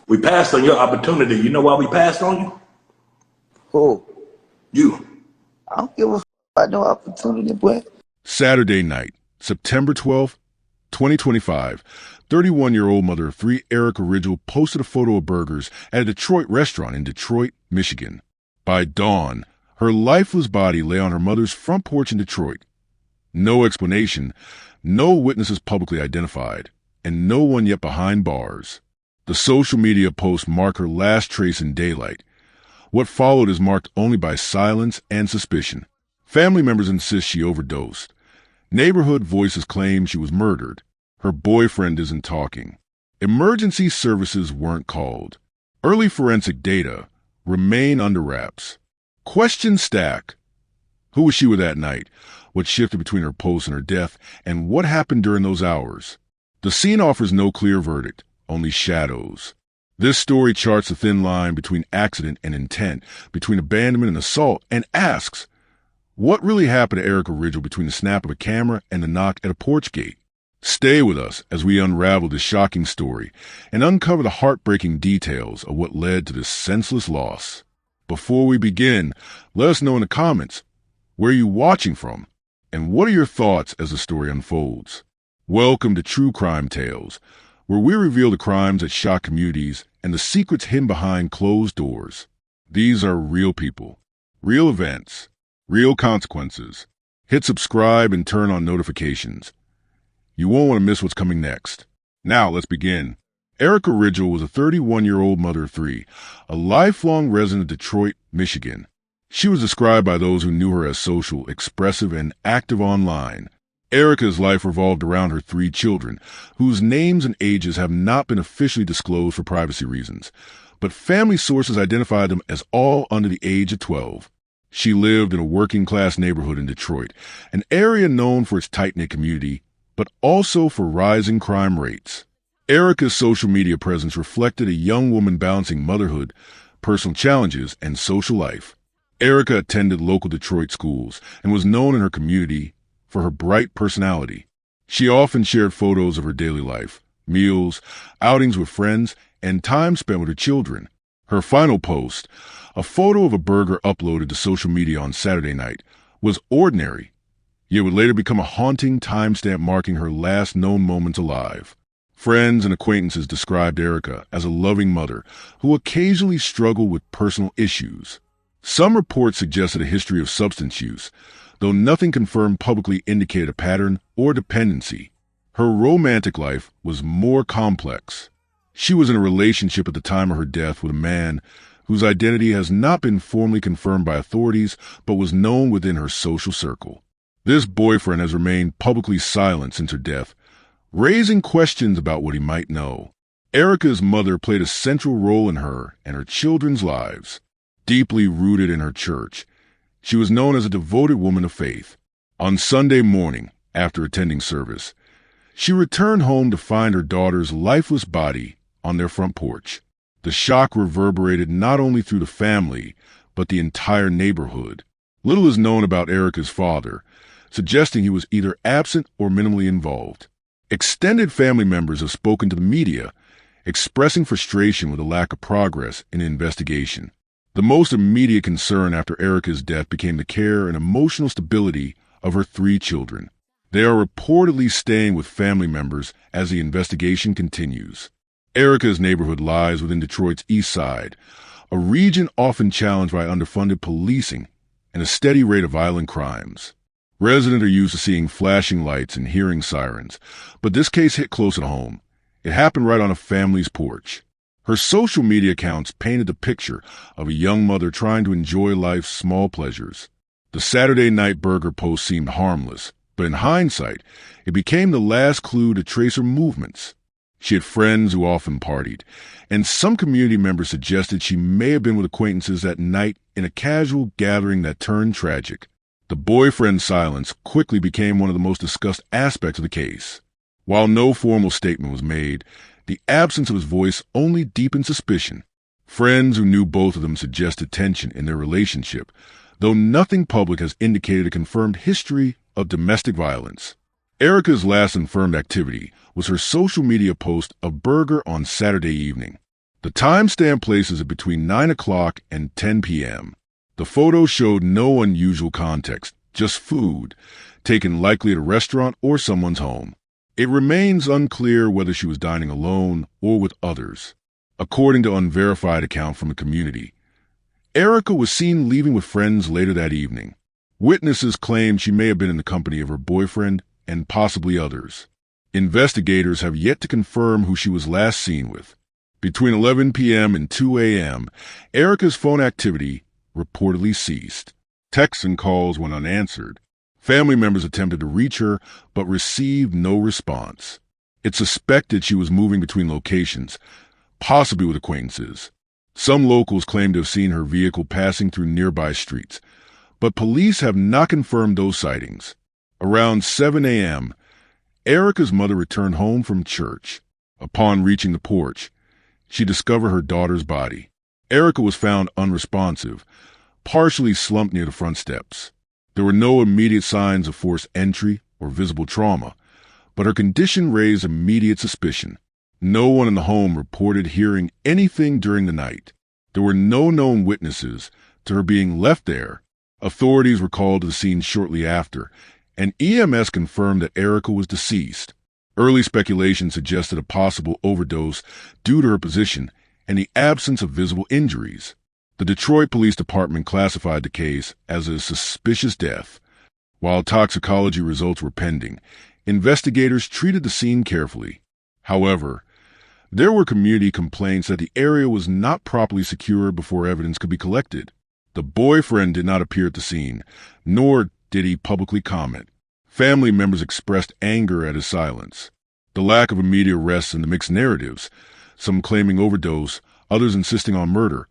We passed on your opportunity. You know why we passed on you? Who? You. I don't give a f about no opportunity, boy. Saturday night, September 12th, 2025. 31-year-old mother of three, Erica Ridgell, posted a photo of burgers at a Detroit restaurant in Detroit, Michigan. By dawn, her lifeless body lay on her mother's front porch in Detroit. No explanation, no witnesses publicly identified, and no one yet behind bars. The social media post marked her last trace in daylight. What followed is marked only by silence and suspicion. Family members insist she overdosed. Neighborhood voices claim she was murdered. Her boyfriend isn't talking. Emergency services weren't called. Early forensic data remain under wraps. Questions stack. Who was she with that night? What shifted between her post and her death? And what happened during those hours? The scene offers no clear verdict, only shadows. This story charts a thin line between accident and intent, between abandonment and assault, and asks, what really happened to Erica Ridgell between the snap of a camera and the knock at a porch gate? Stay with us as we unravel this shocking story and uncover the heartbreaking details of what led to this senseless loss. Before we begin, let us know in the comments, where are you watching from? And what are your thoughts as the story unfolds? Welcome to True Crime Tales, where we reveal the crimes that shock communities and the secrets hidden behind closed doors. These are real people, real events, real consequences. Hit subscribe and turn on notifications. You won't want to miss what's coming next. Now, let's begin. Erica Ridgell was a 31-year-old mother of three, a lifelong resident of Detroit, Michigan. She was described by those who knew her as social, expressive, and active online. Erica's life revolved around her three children, whose names and ages have not been officially disclosed for privacy reasons, but family sources identified them as all under the age of 12. She lived in a working-class neighborhood in Detroit, an area known for its tight-knit community, but also for rising crime rates. Erica's social media presence reflected a young woman balancing motherhood, personal challenges, and social life. Erica attended local Detroit schools and was known in her community for her bright personality. She often shared photos of her daily life, meals, outings with friends, and time spent with her children. Her final post, a photo of a burger uploaded to social media on Saturday night, was ordinary, yet would later become a haunting timestamp marking her last known moments alive. Friends and acquaintances described Erica as a loving mother who occasionally struggled with personal issues. Some reports suggested a history of substance use, though nothing confirmed publicly indicated a pattern or dependency. Her romantic life was more complex. She was in a relationship at the time of her death with a man whose identity has not been formally confirmed by authorities but was known within her social circle. This boyfriend has remained publicly silent since her death, raising questions about what he might know. Erica's mother played a central role in her and her children's lives. Deeply rooted in her church, she was known as a devoted woman of faith. On Sunday morning, after attending service, she returned home to find her daughter's lifeless body on their front porch. The shock reverberated not only through the family, but the entire neighborhood. Little is known about Erica's father, suggesting he was either absent or minimally involved. Extended family members have spoken to the media, expressing frustration with the lack of progress in the investigation. The most immediate concern after Erica's death became the care and emotional stability of her three children. They are reportedly staying with family members as the investigation continues. Erica's neighborhood lies within Detroit's East Side, a region often challenged by underfunded policing and a steady rate of violent crimes. Residents are used to seeing flashing lights and hearing sirens, but this case hit close at home. It happened right on a family's porch. Her social media accounts painted the picture of a young mother trying to enjoy life's small pleasures. The Saturday night burger post seemed harmless, but in hindsight, it became the last clue to trace her movements. She had friends who often partied, and some community members suggested she may have been with acquaintances that night in a casual gathering that turned tragic. The boyfriend's silence quickly became one of the most discussed aspects of the case. While no formal statement was made, the absence of his voice only deepened suspicion. Friends who knew both of them suggested tension in their relationship, though nothing public has indicated a confirmed history of domestic violence. Erica's last confirmed activity was her social media post of burger on Saturday evening. The timestamp places it between 9 o'clock and 10 p.m. The photo showed no unusual context, just food, taken likely at a restaurant or someone's home. It remains unclear whether she was dining alone or with others. According to unverified account from the community, Erica was seen leaving with friends later that evening. Witnesses claim she may have been in the company of her boyfriend and possibly others. Investigators have yet to confirm who she was last seen with. Between 11 p.m. and 2 a.m., Erica's phone activity reportedly ceased. Texts and calls went unanswered. Family members attempted to reach her, but received no response. It's suspected she was moving between locations, possibly with acquaintances. Some locals claim to have seen her vehicle passing through nearby streets, but police have not confirmed those sightings. Around 7 a.m., Erica's mother returned home from church. Upon reaching the porch, she discovered her daughter's body. Erica was found unresponsive, partially slumped near the front steps. There were no immediate signs of forced entry or visible trauma, but her condition raised immediate suspicion. No one in the home reported hearing anything during the night. There were no known witnesses to her being left there. Authorities were called to the scene shortly after, and EMS confirmed that Erica was deceased. Early speculation suggested a possible overdose due to her position and the absence of visible injuries. The Detroit Police Department classified the case as a suspicious death. While toxicology results were pending, investigators treated the scene carefully. However, there were community complaints that the area was not properly secured before evidence could be collected. The boyfriend did not appear at the scene, nor did he publicly comment. Family members expressed anger at his silence. The lack of immediate arrests and the mixed narratives, some claiming overdose, others insisting on murder,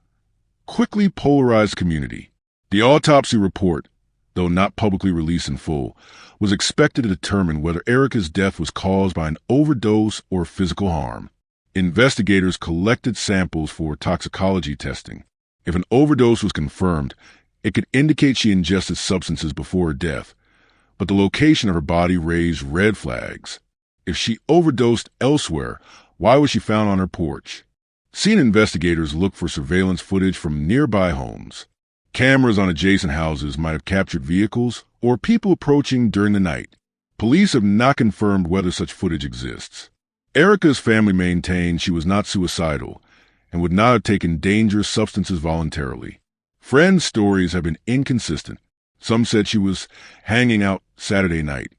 quickly polarized the community. The autopsy report, though not publicly released in full, was expected to determine whether Erica's death was caused by an overdose or physical harm. Investigators collected samples for toxicology testing. If an overdose was confirmed, it could indicate she ingested substances before her death, but the location of her body raised red flags. If she overdosed elsewhere, why was she found on her porch? Scene investigators looked for surveillance footage from nearby homes. Cameras on adjacent houses might have captured vehicles or people approaching during the night. Police have not confirmed whether such footage exists. Erica's family maintained she was not suicidal and would not have taken dangerous substances voluntarily. Friends' stories have been inconsistent. Some said she was hanging out Saturday night.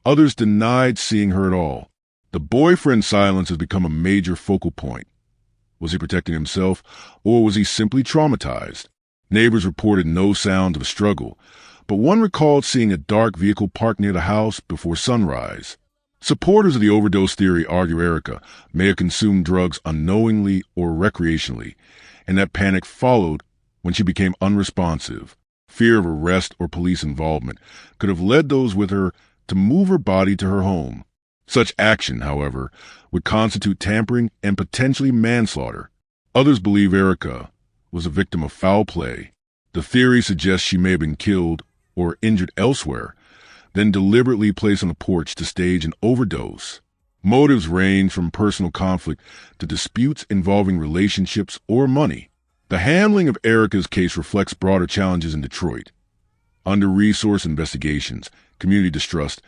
Others denied seeing her at all. The boyfriend's silence has become a major focal point. Was he protecting himself, or was he simply traumatized? Neighbors reported no sound of a struggle, but one recalled seeing a dark vehicle parked near the house before sunrise. Supporters of the overdose theory argue Erica may have consumed drugs unknowingly or recreationally, and that panic followed when she became unresponsive. Fear of arrest or police involvement could have led those with her to move her body to her home. Such action, however, would constitute tampering and potentially manslaughter. Others believe Erica was a victim of foul play. The theory suggests she may have been killed or injured elsewhere, then deliberately placed on a porch to stage an overdose. Motives range from personal conflict to disputes involving relationships or money. The handling of Erica's case reflects broader challenges in Detroit. Under-resourced investigations, community distrust,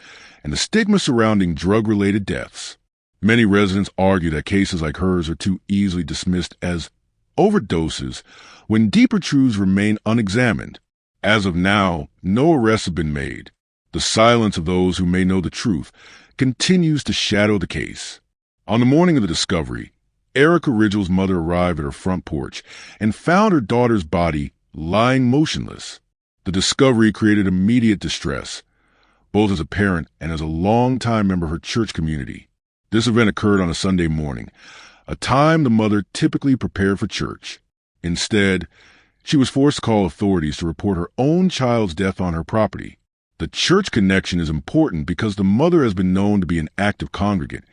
and the stigma surrounding drug-related deaths. Many residents argue that cases like hers are too easily dismissed as overdoses when deeper truths remain unexamined. As of now, no arrests have been made. The silence of those who may know the truth continues to shadow the case. On the morning of the discovery, Erica Ridgell's mother arrived at her front porch and found her daughter's body lying motionless. The discovery created immediate distress, both as a parent and as a longtime member of her church community. This event occurred on a Sunday morning, a time the mother typically prepared for church. Instead, she was forced to call authorities to report her own child's death on her property. The church connection is important because the mother has been known to be an active congregant,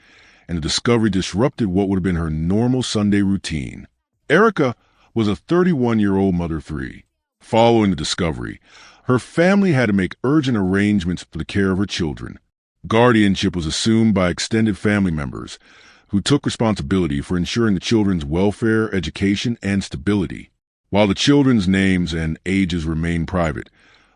and the discovery disrupted what would have been her normal Sunday routine. Erica was a 31-year-old mother of three. Following the discovery, her family had to make urgent arrangements for the care of her children. Guardianship was assumed by extended family members, who took responsibility for ensuring the children's welfare, education, and stability. While the children's names and ages remain private,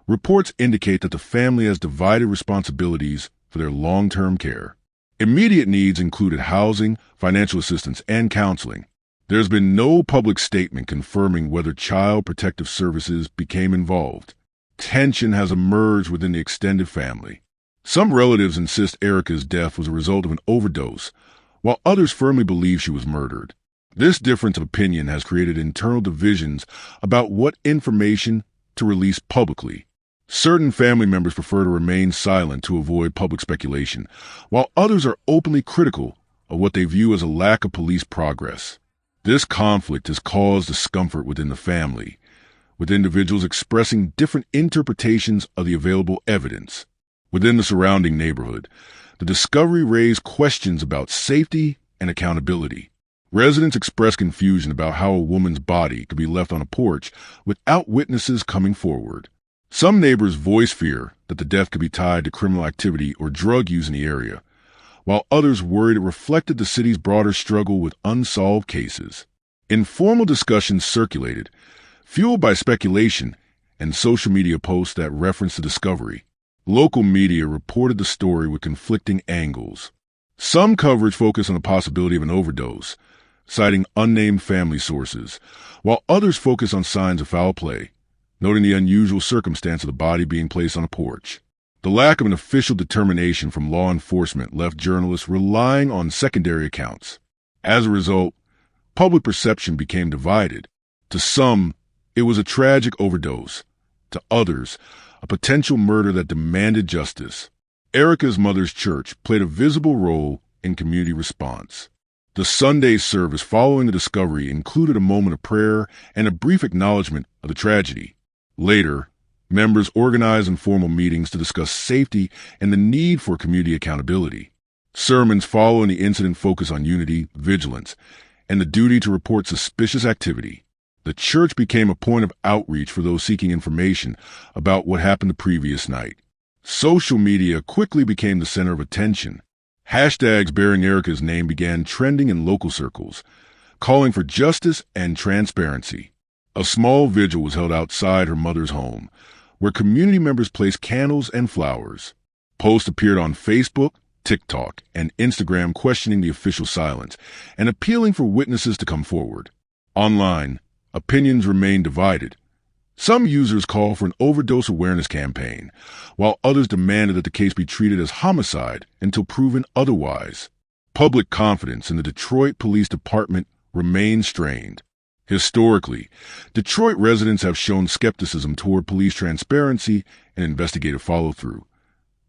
reports indicate that the family has divided responsibilities for their long-term care. Immediate needs included housing, financial assistance, and counseling. There's been no public statement confirming whether Child Protective Services became involved. Tension has emerged within the extended family. Some relatives insist Erica's death was a result of an overdose, while others firmly believe she was murdered. This difference of opinion has created internal divisions about what information to release publicly. Certain family members prefer to remain silent to avoid public speculation, while others are openly critical of what they view as a lack of police progress. This conflict has caused discomfort within the family, with individuals expressing different interpretations of the available evidence. Within the surrounding neighborhood, the discovery raised questions about safety and accountability. Residents expressed confusion about how a woman's body could be left on a porch without witnesses coming forward. Some neighbors voiced fear that the death could be tied to criminal activity or drug use in the area, while others worried it reflected the city's broader struggle with unsolved cases. Informal discussions circulated, fueled by speculation and social media posts that referenced the discovery. Local media reported the story with conflicting angles. Some coverage focused on the possibility of an overdose, citing unnamed family sources, while others focused on signs of foul play, noting the unusual circumstance of the body being placed on a porch. The lack of an official determination from law enforcement left journalists relying on secondary accounts. As a result, public perception became divided. To some, it was a tragic overdose. To others, a potential murder that demanded justice. Erica's mother's church played a visible role in community response. The Sunday service following the discovery included a moment of prayer and a brief acknowledgement of the tragedy. Later, members organized informal meetings to discuss safety and the need for community accountability. Sermons following the incident focused on unity, vigilance, and the duty to report suspicious activity. The church became a point of outreach for those seeking information about what happened the previous night. Social media quickly became the center of attention. Hashtags bearing Erica's name began trending in local circles, calling for justice and transparency. A small vigil was held outside her mother's home, where community members placed candles and flowers. Posts appeared on Facebook, TikTok, and Instagram questioning the official silence and appealing for witnesses to come forward. Online, opinions remained divided. Some users called for an overdose awareness campaign, while others demanded that the case be treated as homicide until proven otherwise. Public confidence in the Detroit Police Department remained strained. Historically, Detroit residents have shown skepticism toward police transparency and investigative follow-through,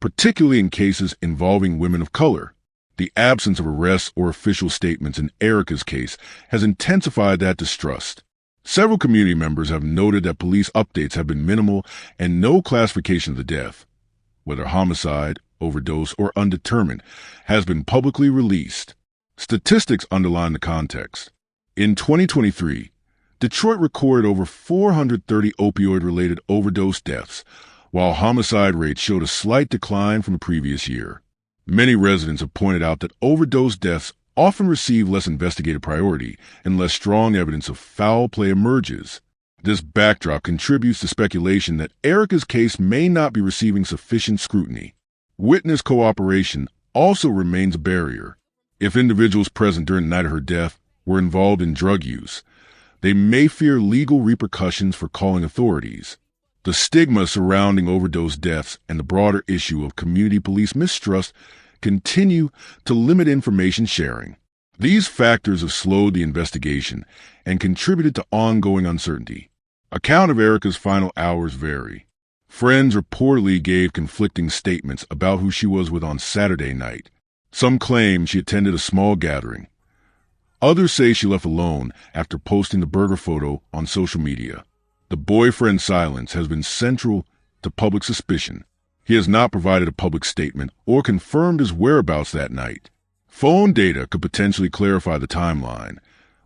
particularly in cases involving women of color. The absence of arrests or official statements in Erica's case has intensified that distrust. Several community members have noted that police updates have been minimal and no classification of the death, whether homicide, overdose, or undetermined, has been publicly released. Statistics underline the context. In 2023, Detroit recorded over 430 opioid-related overdose deaths, while homicide rates showed a slight decline from the previous year. Many residents have pointed out that overdose deaths often receive less investigative priority unless strong evidence of foul play emerges. This backdrop contributes to speculation that Erica's case may not be receiving sufficient scrutiny. Witness cooperation also remains a barrier. If individuals present during the night of her death were involved in drug use, they may fear legal repercussions for calling authorities. The stigma surrounding overdose deaths and the broader issue of community police mistrust continue to limit information sharing. These factors have slowed the investigation and contributed to ongoing uncertainty. Account of Erica's final hours vary. Friends reportedly gave conflicting statements about who she was with on Saturday night. Some claim she attended a small gathering. Others say she left alone after posting the burger photo on social media. The boyfriend's silence has been central to public suspicion. He has not provided a public statement or confirmed his whereabouts that night. Phone data could potentially clarify the timeline,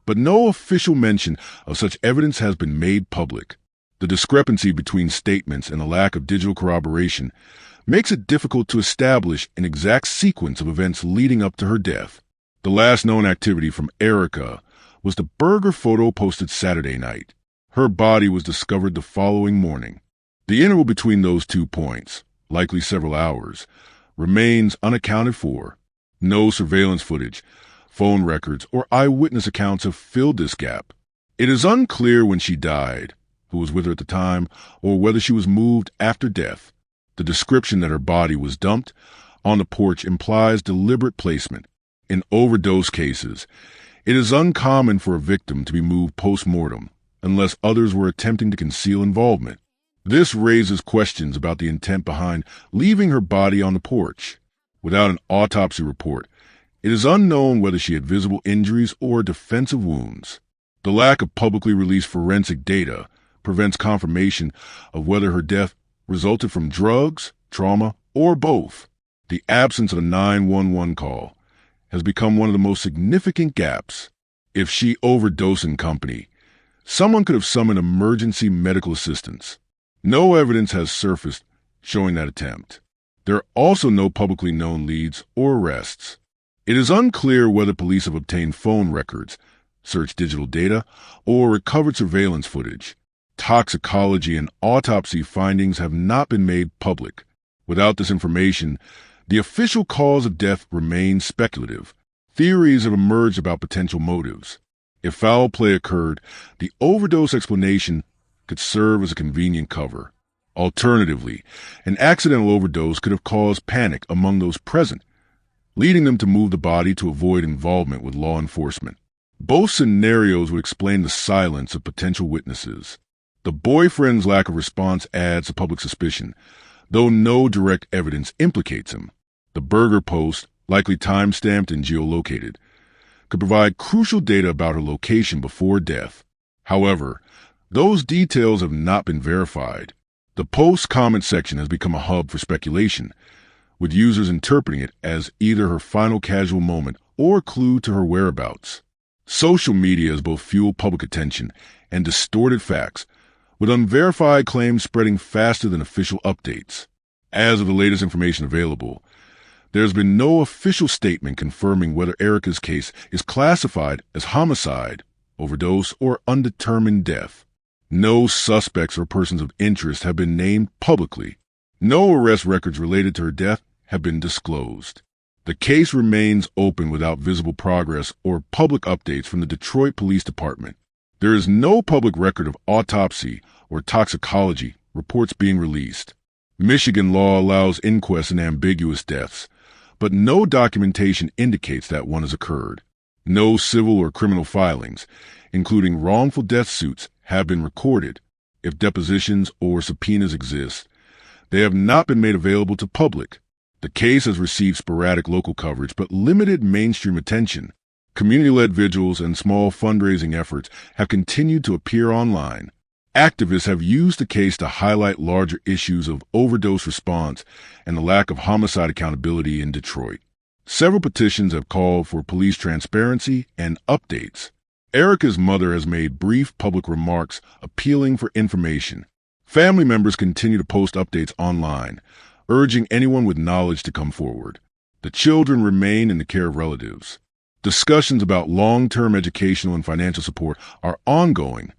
but no official mention of such evidence has been made public. The discrepancy between statements and the lack of digital corroboration makes it difficult to establish an exact sequence of events leading up to her death. The last known activity from Erica was the burger photo posted Saturday night. Her body was discovered the following morning. The interval between those 2 points, likely several hours, remains unaccounted for. No surveillance footage, phone records, or eyewitness accounts have filled this gap. It is unclear when she died, who was with her at the time, or whether she was moved after death. The description that her body was dumped on the porch implies deliberate placement. In overdose cases, it is uncommon for a victim to be moved post-mortem unless others were attempting to conceal involvement. This raises questions about the intent behind leaving her body on the porch. Without an autopsy report, it is unknown whether she had visible injuries or defensive wounds. The lack of publicly released forensic data prevents confirmation of whether her death resulted from drugs, trauma, or both. The absence of a 911 call has become one of the most significant gaps. If she overdosed in company, someone could have summoned emergency medical assistance. No evidence has surfaced showing that attempt. There are also no publicly known leads or arrests. It is unclear whether police have obtained phone records, searched digital data, or recovered surveillance footage. Toxicology and autopsy findings have not been made public. Without this information, the official cause of death remains speculative. Theories have emerged about potential motives. If foul play occurred, the overdose explanation could serve as a convenient cover. Alternatively, an accidental overdose could have caused panic among those present, leading them to move the body to avoid involvement with law enforcement. Both scenarios would explain the silence of potential witnesses. The boyfriend's lack of response adds to public suspicion, though no direct evidence implicates him. The burger post, likely time-stamped and geolocated, could provide crucial data about her location before death. However, those details have not been verified. The post's comment section has become a hub for speculation, with users interpreting it as either her final casual moment or a clue to her whereabouts. Social media has both fueled public attention and distorted facts, with unverified claims spreading faster than official updates. As of the latest information available, there has been no official statement confirming whether Erica's case is classified as homicide, overdose, or undetermined death. No suspects or persons of interest have been named publicly. No arrest records related to her death have been disclosed. The case remains open without visible progress or public updates from the Detroit Police Department. There is no public record of autopsy or toxicology reports being released. Michigan law allows inquests in ambiguous deaths, but no documentation indicates that one has occurred. No civil or criminal filings, including wrongful death suits, have been recorded. If depositions or subpoenas exist, they have not been made available to public. The case has received sporadic local coverage but limited mainstream attention. Community-led vigils and small fundraising efforts have continued to appear online. Activists have used the case to highlight larger issues of overdose response and the lack of homicide accountability in Detroit. Several petitions have called for police transparency and updates. Erica's mother has made brief public remarks appealing for information. Family members continue to post updates online, urging anyone with knowledge to come forward. The children remain in the care of relatives. Discussions about long-term educational and financial support are ongoing,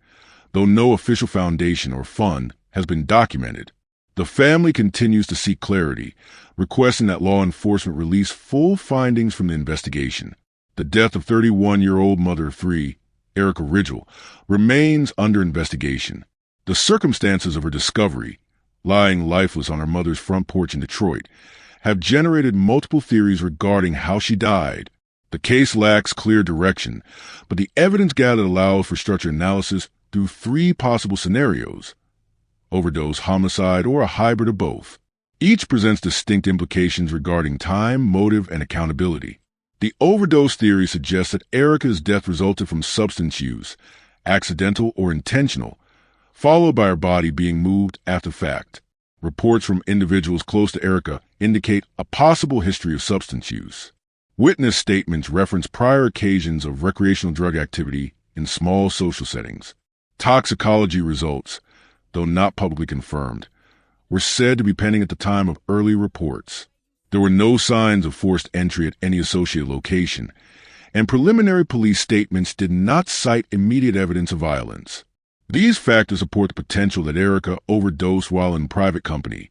though no official foundation or fund has been documented. The family continues to seek clarity, requesting that law enforcement release full findings from the investigation. The death of 31-year-old mother of three, Erica Ridgell, remains under investigation. The circumstances of her discovery, lying lifeless on her mother's front porch in Detroit, have generated multiple theories regarding how she died. The case lacks clear direction, but the evidence gathered allows for structured analysis through three possible scenarios: overdose, homicide, or a hybrid of both. Each presents distinct implications regarding time, motive, and accountability. The overdose theory suggests that Erica's death resulted from substance use, accidental or intentional, followed by her body being moved after fact. Reports from individuals close to Erica indicate a possible history of substance use. Witness statements reference prior occasions of recreational drug activity in small social settings. Toxicology results, though not publicly confirmed, were said to be pending at the time of early reports. There were no signs of forced entry at any associated location, and preliminary police statements did not cite immediate evidence of violence. These factors support the potential that Erica overdosed while in private company,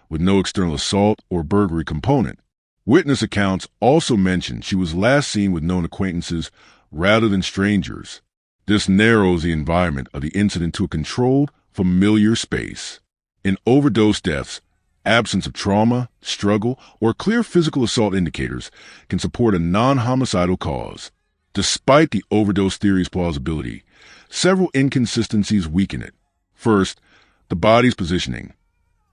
with no external assault or burglary component. Witness accounts also mention she was last seen with known acquaintances rather than strangers. This narrows the environment of the incident to a controlled, familiar space. In overdose deaths, absence of trauma, struggle, or clear physical assault indicators can support a non-homicidal cause. Despite the overdose theory's plausibility, several inconsistencies weaken it. First, the body's positioning,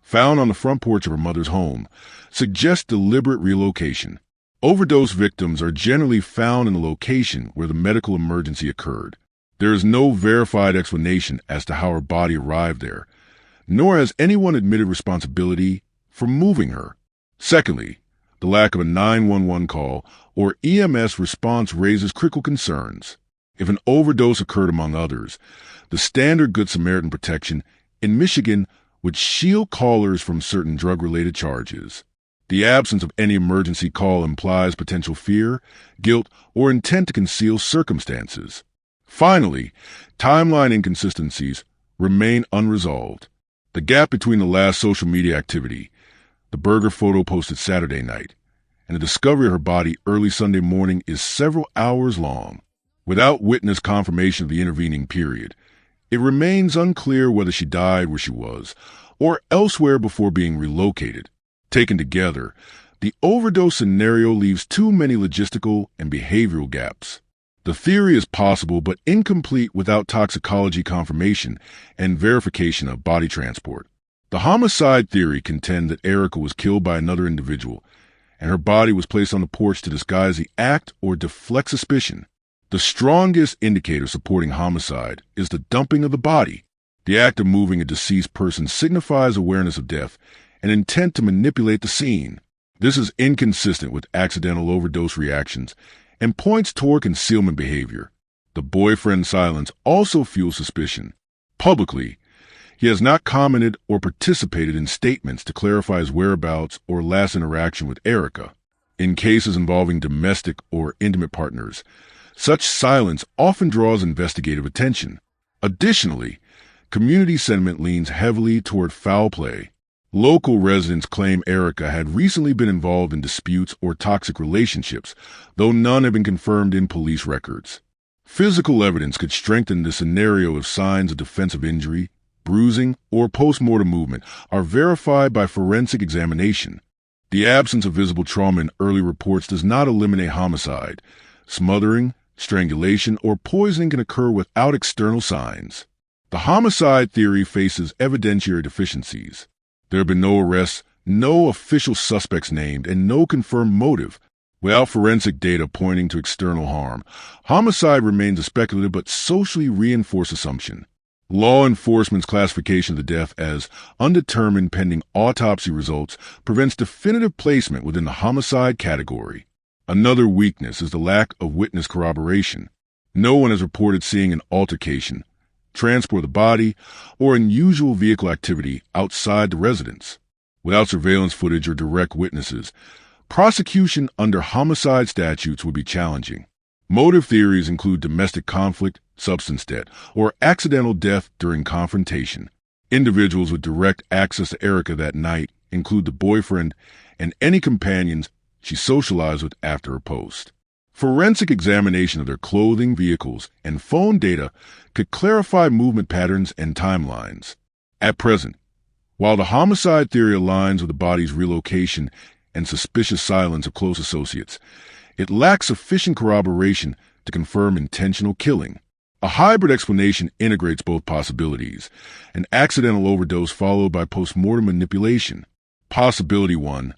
found on the front porch of her mother's home, suggests deliberate relocation. Overdose victims are generally found in the location where the medical emergency occurred. There is no verified explanation as to how her body arrived there, nor has anyone admitted responsibility for moving her. Secondly, the lack of a 911 call or EMS response raises critical concerns. If an overdose occurred among others, the standard Good Samaritan protection in Michigan would shield callers from certain drug-related charges. The absence of any emergency call implies potential fear, guilt, or intent to conceal circumstances. Finally, timeline inconsistencies remain unresolved. The gap between the last social media activity, the burger photo posted Saturday night, and the discovery of her body early Sunday morning is several hours long. Without witness confirmation of the intervening period, it remains unclear whether she died where she was or elsewhere before being relocated. Taken together, the overdose scenario leaves too many logistical and behavioral gaps. The theory is possible but incomplete without toxicology confirmation and verification of body transport. The homicide theory contends that Erica was killed by another individual, and her body was placed on the porch to disguise the act or deflect suspicion. The strongest indicator supporting homicide is the dumping of the body. The act of moving a deceased person signifies awareness of death and intent to manipulate the scene. This is inconsistent with accidental overdose reactions and points toward concealment behavior. The boyfriend's silence also fuels suspicion. Publicly, he has not commented or participated in statements to clarify his whereabouts or last interaction with Erica. In cases involving domestic or intimate partners, such silence often draws investigative attention. Additionally, community sentiment leans heavily toward foul play. Local residents claim Erica had recently been involved in disputes or toxic relationships, though none have been confirmed in police records. Physical evidence could strengthen the scenario if signs of defensive injury, bruising, or post-mortem movement are verified by forensic examination. The absence of visible trauma in early reports does not eliminate homicide. Smothering, strangulation, or poisoning can occur without external signs. The homicide theory faces evidentiary deficiencies. There have been no arrests, no official suspects named, and no confirmed motive. Without forensic data pointing to external harm, homicide remains a speculative but socially reinforced assumption. Law enforcement's classification of the death as undetermined pending autopsy results prevents definitive placement within the homicide category. Another weakness is the lack of witness corroboration. No one has reported seeing an altercation, transport of the body, or unusual vehicle activity outside the residence. Without surveillance footage or direct witnesses, prosecution under homicide statutes would be challenging. Motive theories include domestic conflict, substance debt, or accidental death during confrontation. Individuals with direct access to Erica that night include the boyfriend and any companions she socialized with after her post. Forensic examination of their clothing, vehicles, and phone data could clarify movement patterns and timelines. At present, while the homicide theory aligns with the body's relocation and suspicious silence of close associates, it lacks sufficient corroboration to confirm intentional killing. A hybrid explanation integrates both possibilities, an accidental overdose followed by post-mortem manipulation. Possibility 1.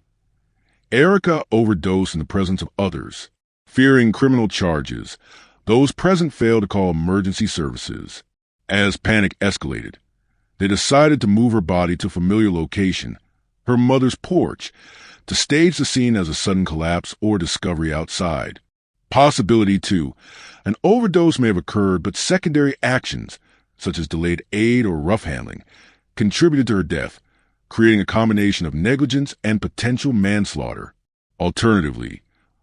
Erica overdosed in the presence of others. Fearing criminal charges, those present failed to call emergency services. As panic escalated, they decided to move her body to a familiar location, her mother's porch, to stage the scene as a sudden collapse or discovery outside. Possibility 2. An overdose may have occurred, but secondary actions, such as delayed aid or rough handling, contributed to her death, creating a combination of negligence and potential manslaughter. Alternatively,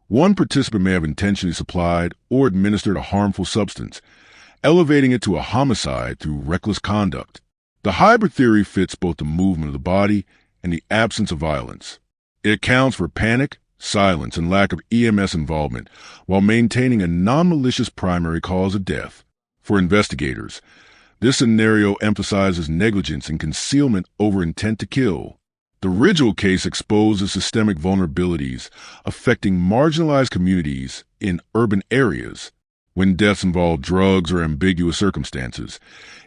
One participant may have intentionally supplied or administered a harmful substance, elevating it to a homicide through reckless conduct. The hybrid theory fits both the movement of the body and the absence of violence. It accounts for panic, silence, and lack of EMS involvement while maintaining a non-malicious primary cause of death. For investigators, this scenario emphasizes negligence and concealment over intent to kill. The Ridgell case exposes systemic vulnerabilities affecting marginalized communities in urban areas. When deaths involve drugs or ambiguous circumstances,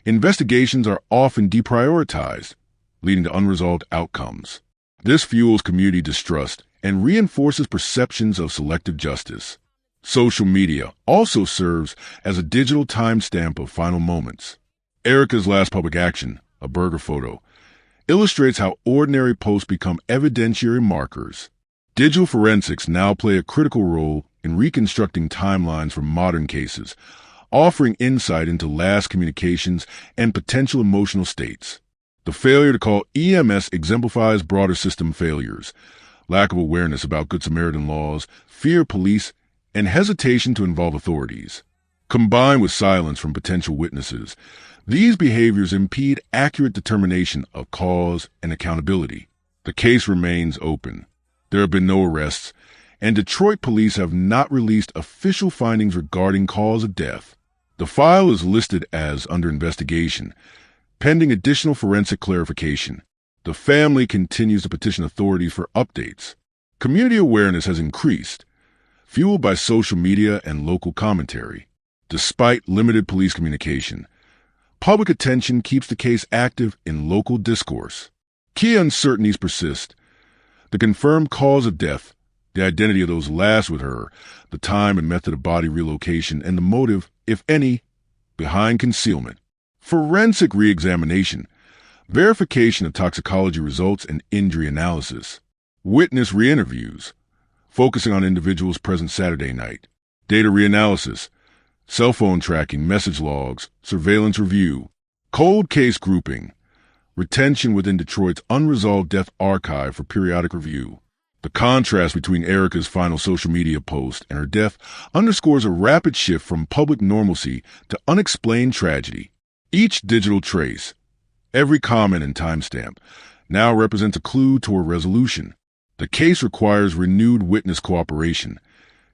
investigations are often deprioritized, leading to unresolved outcomes. This fuels community distrust and reinforces perceptions of selective justice. Social media also serves as a digital timestamp of final moments. Erica's last public action, a burger photo, illustrates how ordinary posts become evidentiary markers. Digital forensics now play a critical role in reconstructing timelines for modern cases, offering insight into last communications and potential emotional states. The failure to call EMS exemplifies broader system failures: lack of awareness about Good Samaritan laws, fear of police, and hesitation to involve authorities. Combined with silence from potential witnesses, these behaviors impede accurate determination of cause and accountability. The case remains open. There have been no arrests, and Detroit police have not released official findings regarding cause of death. The file is listed as under investigation, pending additional forensic clarification. The family continues to petition authorities for updates. Community awareness has increased, fueled by social media and local commentary. Despite limited police communication, public attention keeps the case active in local discourse. Key uncertainties persist: the confirmed cause of death, the identity of those last with her, the time and method of body relocation, and the motive, if any, behind concealment. Forensic re-examination, verification of toxicology results and injury analysis. Witness re-interviews, focusing on individuals present Saturday night. Data reanalysis, cell phone tracking, message logs, surveillance review. Cold case grouping, retention within Detroit's unresolved death archive for periodic review. The contrast between Erica's final social media post and her death underscores a rapid shift from public normalcy to unexplained tragedy. Each digital trace, every comment and timestamp, now represents a clue toward resolution. The case requires renewed witness cooperation,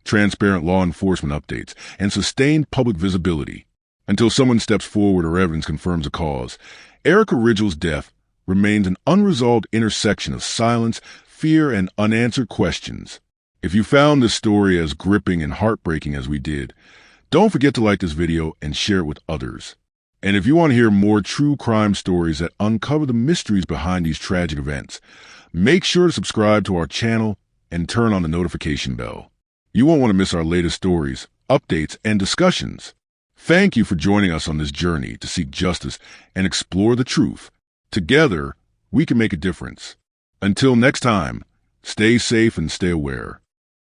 transparent law enforcement updates, and sustained public visibility. Until someone steps forward or evidence confirms a cause, Erica Ridgell's death remains an unresolved intersection of silence, fear, and unanswered questions. If you found this story as gripping and heartbreaking as we did, don't forget to like this video and share it with others. And if you want to hear more true crime stories that uncover the mysteries behind these tragic events, make sure to subscribe to our channel and turn on the notification bell. You won't want to miss our latest stories, updates, and discussions. Thank you for joining us on this journey to seek justice and explore the truth. Together, we can make a difference. Until next time, stay safe and stay aware.